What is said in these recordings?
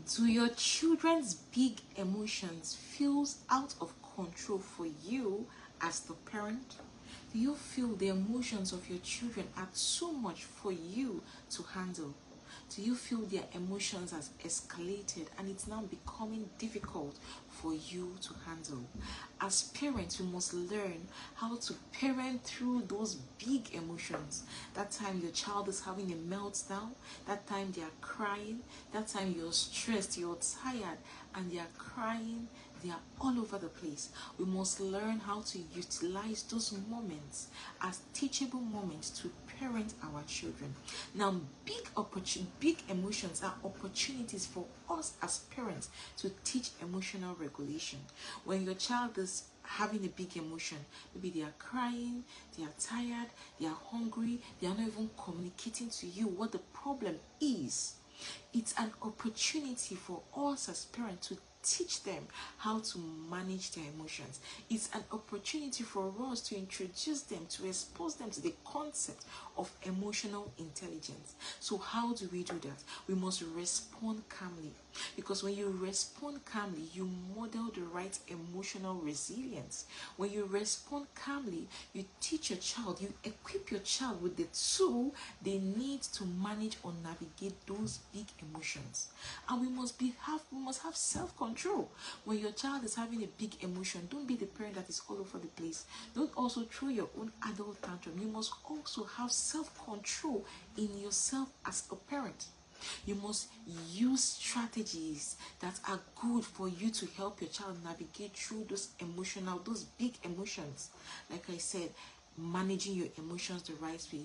Do your children's big emotions feels out of control for you as the parent? Do you feel the emotions of your children are too much for you to handle? Do you feel their emotions has escalated and it's now becoming difficult for you to handle? As parents, we must learn how to parent through those big emotions. That time your child is having a meltdown, that time they are crying, that time you're stressed, you're tired, and they are crying, they are all over the place. We must learn how to utilize those moments as teachable moments to parent our children. Now, big emotions are opportunities for us as parents to teach emotional regulation. When your child is having a big emotion, maybe they are crying, they are tired, they are hungry, they are not even communicating to you what the problem is. It's an opportunity for us as parents to teach them how to manage their emotions. It's an opportunity for us to introduce them, to expose them to the concept of emotional intelligence. So how do we do that? We must respond calmly, because when you respond calmly, you model the right emotional resilience. When you respond calmly, you teach your child, you equip your child with the tool they need to manage or navigate those big emotions. And we must have self-control. When your child is having a big emotion, don't be the parent that is all over the place. Don't also throw your own adult tantrum. You must also have self-control in yourself as a parent. You must use strategies that are good for you to help your child navigate through those big emotions. Like I said, managing your emotions the right way,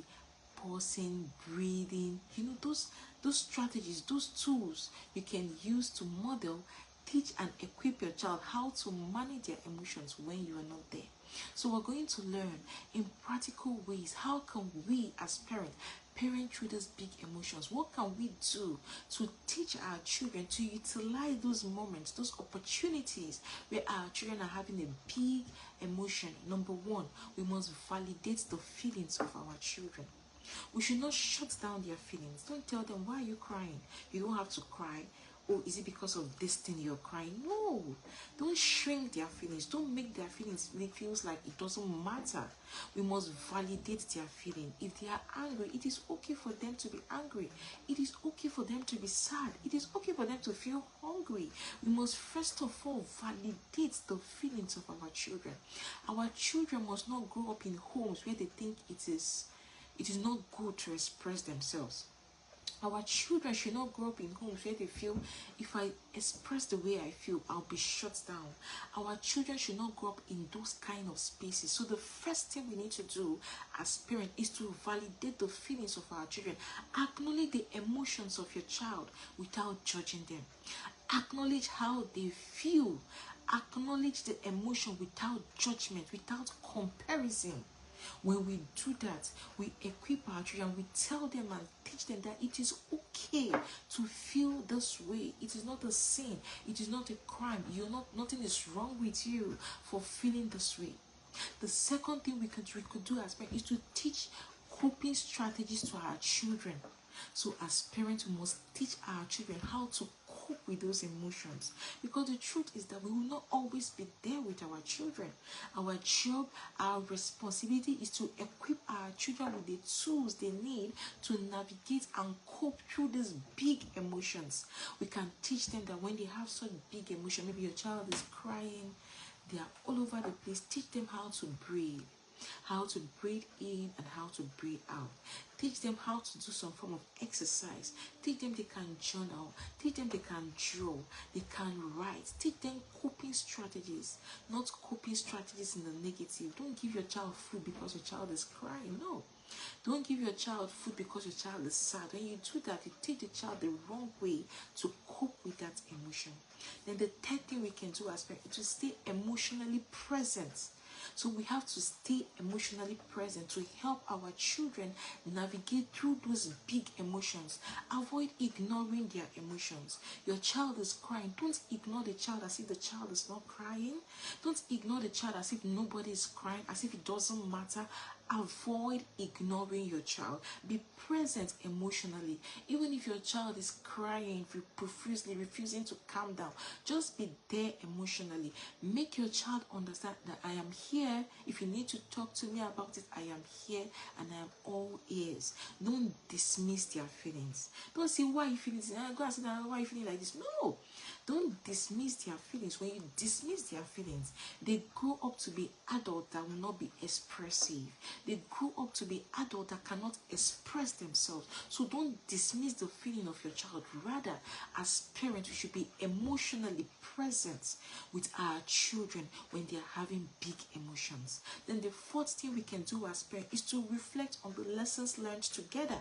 pausing, breathing, those strategies, those tools you can use to model, teach and equip your child how to manage their emotions when you are not there. So we're going to learn in practical ways, how can we as parents parent through these big emotions? What can we do to teach our children to utilize those moments, those opportunities where our children are having a big emotion? Number one, we must validate the feelings of our children. We should not shut down their feelings. Don't tell them, why are you crying? You don't have to cry. Oh, is it because of this thing you're crying? No. Don't shrink their feelings. Don't make their feelings feels like it doesn't matter. We must validate their feeling. If they are angry, it is okay for them to be angry. It is okay for them to be sad. It is okay for them to feel hungry. We must first of all validate the feelings of our children. Our children must not grow up in homes where they think it is not good to express themselves. Our children should not grow up in homes where they feel, if I express the way I feel, I'll be shut down. Our children should not grow up in those kind of spaces. So the first thing we need to do as parents is to validate the feelings of our children. Acknowledge the emotions of your child without judging them. Acknowledge how they feel. Acknowledge the emotion without judgment, without comparison. When we do that, we equip our children, we tell them and teach them that it is okay to feel this way. It is not a sin. It is not a crime. Nothing is wrong with you for feeling this way. The second thing we could do as parents is to teach coping strategies to our children. So as parents, we must teach our children how to cope with those emotions, because the truth is that we will not always be there with our children. Our job, our responsibility is to equip our children with the tools they need to navigate and cope through these big emotions. We can teach them that when they have such big emotion, maybe your child is crying, they are all over the place, teach them how to breathe. How to breathe in and how to breathe out. Teach them how to do some form of exercise. Teach them they can journal. Teach them they can draw. They can write. Teach them coping strategies, not coping strategies in the negative. Don't give your child food because your child is crying. No. Don't give your child food because your child is sad. When you do that, you teach the child the wrong way to cope with that emotion. Then the third thing we can do as parents is to stay emotionally present. So we have to stay emotionally present to help our children navigate through those big emotions. Avoid ignoring their emotions. Your child is crying. Don't ignore the child as if the child is not crying. Don't ignore the child as if nobody is crying, as if it doesn't matter. Avoid ignoring your child. Be present emotionally. Even if your child is crying profusely, refusing to calm down, just be there emotionally. Make your child understand that I am here. If you need to talk to me about it, I am here and I am all ears. Don't dismiss their feelings. Don't say, why are you feeling this? Go and say, why are you feeling like this? No. Don't dismiss their feelings. When you dismiss their feelings, they grow up to be adults that will not be expressive. They grow up to be adults that cannot express themselves. So don't dismiss the feeling of your child. Rather, as parents, we should be emotionally present with our children when they are having big emotions. Then the fourth thing we can do as parents is to reflect on the lessons learned together.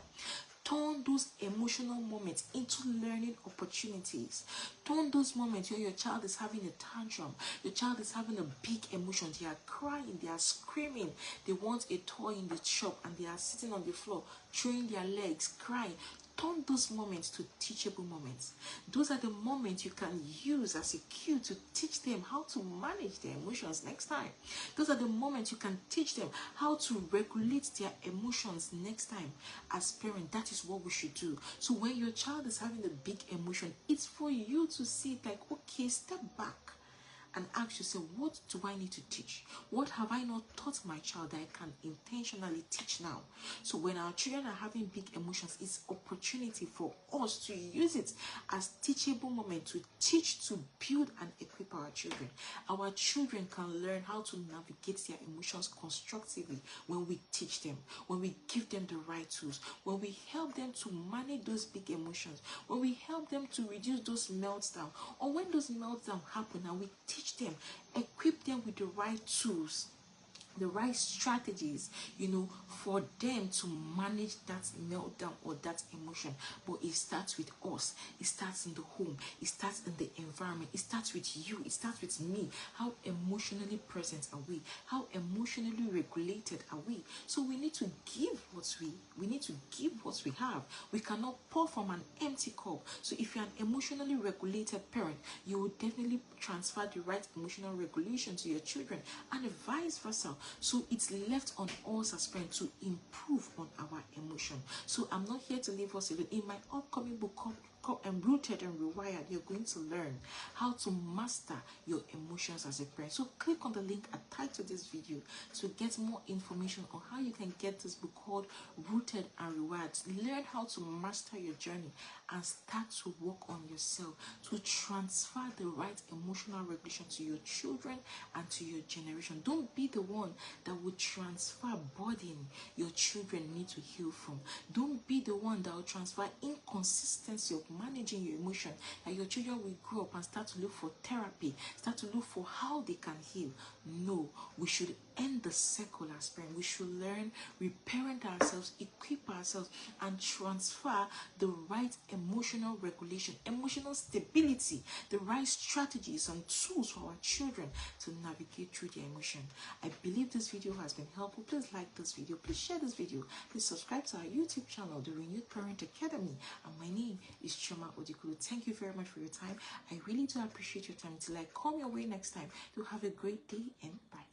Turn those emotional moments into learning opportunities. Turn those moments where your child is having a tantrum, your child is having a big emotion, they are crying, they are screaming, they want a toy in the shop and they are sitting on the floor, throwing their legs, crying. Turn those moments to teachable moments. Those are the moments you can use as a cue to teach them how to manage their emotions next time. Those are the moments you can teach them how to regulate their emotions next time. As parents, that is what we should do. So when your child is having a big emotion, it's for you to see it like, okay, step back and ask yourself, what do I need to teach? What have I not taught my child that I can intentionally teach now? So when our children are having big emotions, it's opportunity for us to use it as teachable moment to teach, to build and equip our children. Our children can learn how to navigate their emotions constructively when we teach them, when we give them the right tools, when we help them to manage those big emotions, when we help them to reduce those meltdowns, or when those meltdowns happen and we teach them, equip them with the right tools, the right strategies, for them to manage that meltdown or that emotion. But it starts with us. It starts in the home. It starts in the environment. It starts with you. It starts with me. How emotionally present are we? How emotionally regulated are we? So we need to give what we need to give what we have. We cannot pour from an empty cup. So if you're an emotionally regulated parent, you will definitely transfer the right emotional regulation to your children, and vice versa. So it's left on us as parents to improve on our emotion. So I'm not here to leave us alone. In my upcoming book called Rooted and Rewired, you're going to learn how to master your emotions as a parent. So click on the link attached to this video to get more information on how you can get this book called Rooted and Rewired. Learn how to master your journey and start to work on yourself to transfer the right emotional regulation to your children and to your generation. Don't be the one that will transfer burden your children need to heal from. Don't be the one that will transfer inconsistency of managing your emotion, that your children will grow up and start to look for therapy, start to look for how they can heal. No, we should end the circle as parents. We should learn, reparent ourselves, equip ourselves, and transfer the right emotional regulation, emotional stability, the right strategies and tools for our children to navigate through their emotion. I believe this video has been helpful. Please like this video. Please share this video. Please subscribe to our YouTube channel, The Renewed Parent Academy. And my name is Chioma Odikulu. Thank you very much for your time. I really do appreciate your time. Till I come your way next time, you have a great day and bye.